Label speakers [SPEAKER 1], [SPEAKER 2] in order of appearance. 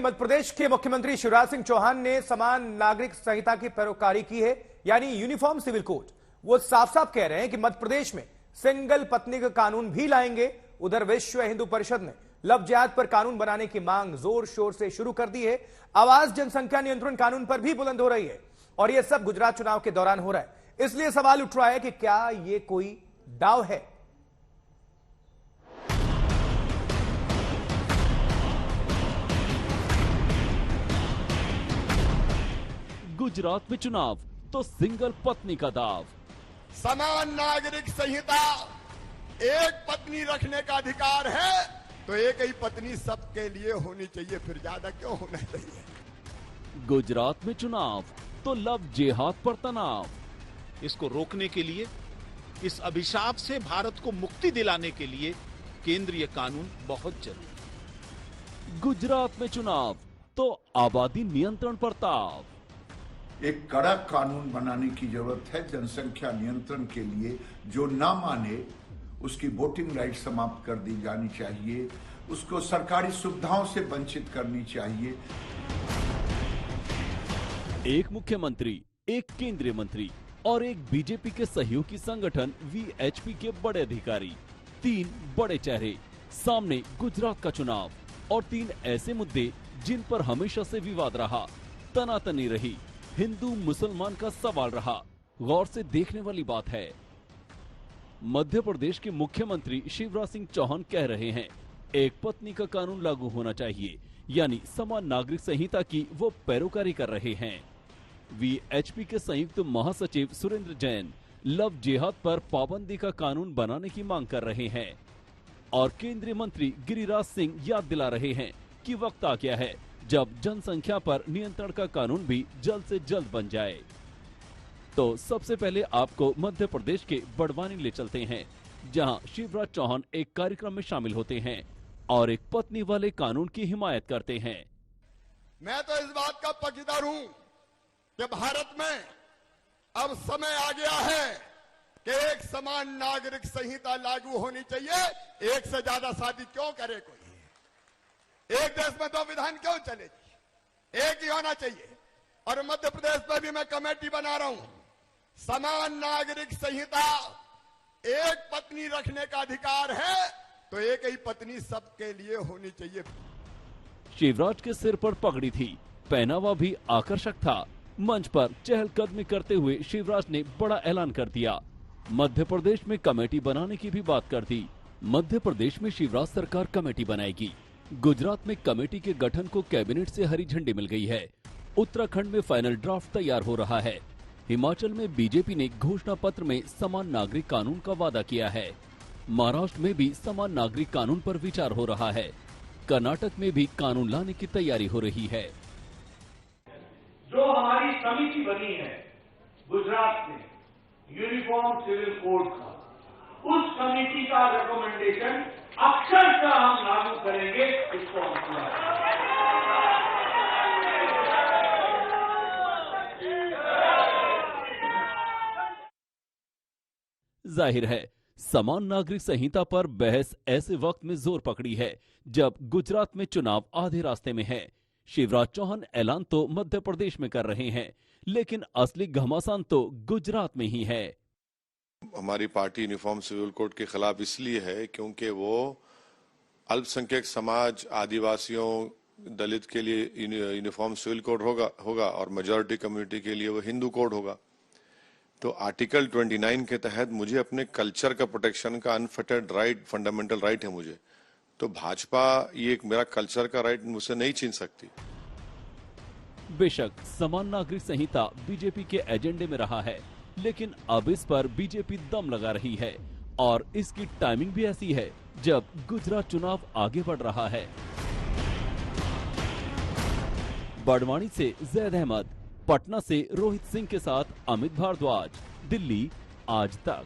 [SPEAKER 1] मध्य प्रदेश के मुख्यमंत्री शिवराज सिंह चौहान ने समान नागरिक संहिता की पैरोकारी की है, यानी यूनिफॉर्म सिविल कोड। वो साफ साफ कह रहे हैं कि मध्य प्रदेश में सिंगल पत्नी का कानून भी लाएंगे। उधर विश्व हिंदू परिषद ने लव जिहाद पर कानून बनाने की मांग जोर शोर से शुरू कर दी है। आवाज जनसंख्या नियंत्रण कानून पर भी बुलंद हो रही है और यह सब गुजरात चुनाव के दौरान हो रहा है। इसलिए सवाल उठ रहा है कि क्या यह कोई दाव है।
[SPEAKER 2] गुजरात में चुनाव तो सिंगल पत्नी का दाव।
[SPEAKER 3] समान नागरिक संहिता, एक पत्नी रखने का अधिकार है तो एक ही पत्नी सबके लिए होनी चाहिए, फिर ज्यादा क्यों होना चाहिए।
[SPEAKER 2] गुजरात में चुनाव तो लव जिहाद पर तनाव।
[SPEAKER 4] इसको रोकने के लिए, इस अभिशाप से भारत को मुक्ति दिलाने के लिए केंद्रीय कानून बहुत जरूरी।
[SPEAKER 2] गुजरात में चुनाव तो आबादी नियंत्रण पर ताव।
[SPEAKER 5] एक कड़क कानून बनाने की जरूरत है जनसंख्या नियंत्रण के लिए। जो ना माने उसकी वोटिंग राइट समाप्त कर दी जानी चाहिए, उसको सरकारी सुविधाओं से वंचित करनी चाहिए।
[SPEAKER 2] एक मुख्यमंत्री, एक केंद्रीय मंत्री और एक बीजेपी के सहयोगी संगठन वीएचपी के बड़े अधिकारी, तीन बड़े चेहरे सामने। गुजरात का चुनाव और तीन ऐसे मुद्दे जिन पर हमेशा से विवाद रहा, तनातनी रही, हिंदू मुसलमान का सवाल रहा। गौर से देखने वाली बात है, मध्य प्रदेश के मुख्यमंत्री शिवराज सिंह चौहान कह रहे हैं एक पत्नी का कानून लागू होना चाहिए, यानी समान नागरिक संहिता की वो पैरोकारी कर रहे हैं। वीएचपी के संयुक्त महासचिव सुरेंद्र जैन लव जिहाद पर पाबंदी का कानून बनाने की मांग कर रहे हैं और केंद्रीय मंत्री गिरिराज सिंह याद दिला रहे हैं कि वक्त आ गया है जब जनसंख्या पर नियंत्रण का कानून भी जल्द से जल्द बन जाए। तो सबसे पहले आपको मध्य प्रदेश के बड़वानी ले चलते हैं, जहां शिवराज चौहान एक कार्यक्रम में शामिल होते हैं और एक पत्नी वाले कानून की हिमायत करते हैं।
[SPEAKER 3] मैं तो इस बात का पक्षधर हूं कि भारत में अब समय आ गया है कि एक समान नागरिक संहिता लागू होनी चाहिए। एक से ज्यादा शादी क्यों करे कोई? एक देश में दो विधान क्यों चलेगी? एक ही होना चाहिए। और मध्य प्रदेश में भी मैं कमेटी बना रहा हूं। समान नागरिक संहिता, एक पत्नी रखने का अधिकार है तो एक ही पत्नी सबके लिए होनी चाहिए।
[SPEAKER 2] शिवराज के सिर पर पगड़ी थी, पहनावा भी आकर्षक था। मंच पर चहलकदमी करते हुए शिवराज ने बड़ा ऐलान कर दिया। मध्य प्रदेश में कमेटी बनाने की भी बात कर दी। मध्य प्रदेश में शिवराज सरकार कमेटी बनाएगी। गुजरात में कमेटी के गठन को कैबिनेट से हरी झंडी मिल गई है। उत्तराखंड में फाइनल ड्राफ्ट तैयार हो रहा है। हिमाचल में बीजेपी ने घोषणा पत्र में समान नागरिक कानून का वादा किया है। महाराष्ट्र में भी समान नागरिक कानून पर विचार हो रहा है। कर्नाटक में भी कानून लाने की तैयारी हो रही है।
[SPEAKER 6] जो हमारी समिति बनी है गुजरात में यूनिफॉर्म सिविल कोड का, उस समिति का रिकमेंडेशन अक्षरशः हम लागू करेंगे। इसको हम पूरा
[SPEAKER 2] जाहिर है समान नागरिक संहिता पर बहस ऐसे वक्त में जोर पकड़ी है जब गुजरात में चुनाव आधे रास्ते में है। शिवराज चौहान ऐलान तो मध्य प्रदेश में कर रहे हैं, लेकिन असली घमासान तो गुजरात में ही है।
[SPEAKER 7] हमारी पार्टी यूनिफॉर्म सिविल कोड के खिलाफ इसलिए है क्योंकि वो अल्पसंख्यक समाज, आदिवासियों, दलित के लिए यूनिफॉर्म सिविल कोड होगा और मेजॉरिटी कम्युनिटी के लिए वो हिंदू कोड होगा। तो आर्टिकल 29 के तहत मुझे अपने कल्चर का प्रोटेक्शन का अनफिटेड राइट, फंडामेंटल राइट है मुझे। तो भाजपा ये मेरा कल्चर का राइट मुझसे नहीं छीन सकती।
[SPEAKER 2] बेशक समान नागरिक संहिता बीजेपी के एजेंडे में रहा है, लेकिन अब इस पर बीजेपी दम लगा रही है और इसकी टाइमिंग भी ऐसी है जब गुजरात चुनाव आगे बढ़ रहा है। बड़वानी से जैद अहमद, पटना से रोहित सिंह के साथ अमित भारद्वाज, दिल्ली आज तक।